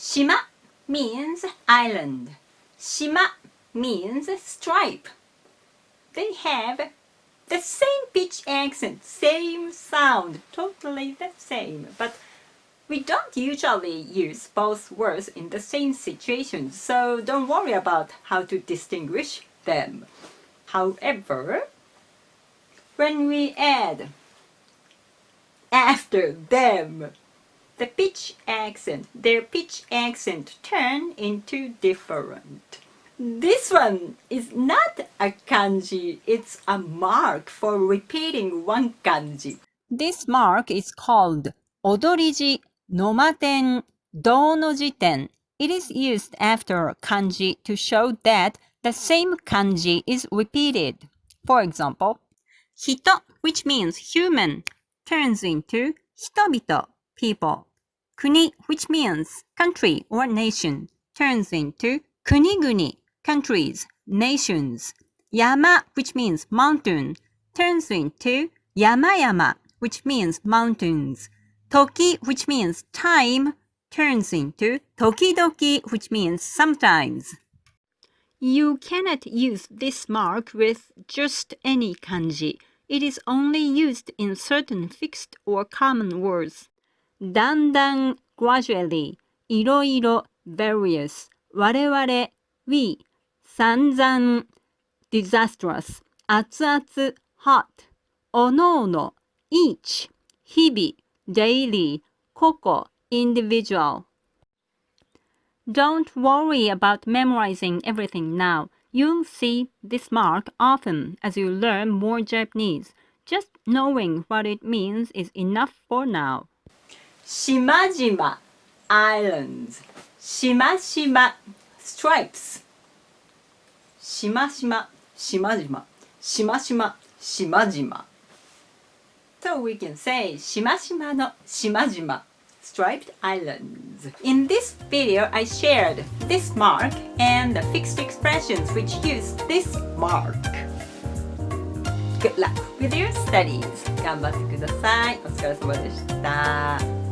Shima means island. Shima means stripe. They have the same pitch accent, same sound, totally the same. But we don't usually use both words in the same situation, so don't worry about how to distinguish them. However, when we add after them, their pitch accent turn into different. This one is not a kanji, it's a mark for repeating one kanji. This mark is called odoriji, nomaten, dono-jiten. It is used after kanji to show that the same kanji is repeated. For example, hito, which means human, turns into hitomito, people. Kuni, which means country or nation, turns into kuniguni, countries, nations. Yama, which means mountain, turns into yamayama, which means mountains. Toki, which means time, turns into tokidoki, which means sometimes. You cannot use this mark with just any kanji. It is only used in certain fixed or common words. Dandan, gradually, いろいろ, various, 我々, we, 散々, disastrous, 熱々, hot, おのおの, each, 日々, daily, 個々, individual. Don't worry about memorizing everything now. You'll see this mark often as you learn more Japanese. Just knowing what it means is enough for now. Shimajima, islands. Shimashima, stripes. Shimashima, shimajima. Shimashima, shimajima. So we can say shimashima no shimajima, striped islands. In this video, I shared this mark and the fixed expressions which use this mark. Good luck with your studies. 頑張ってください。お疲れ様でした。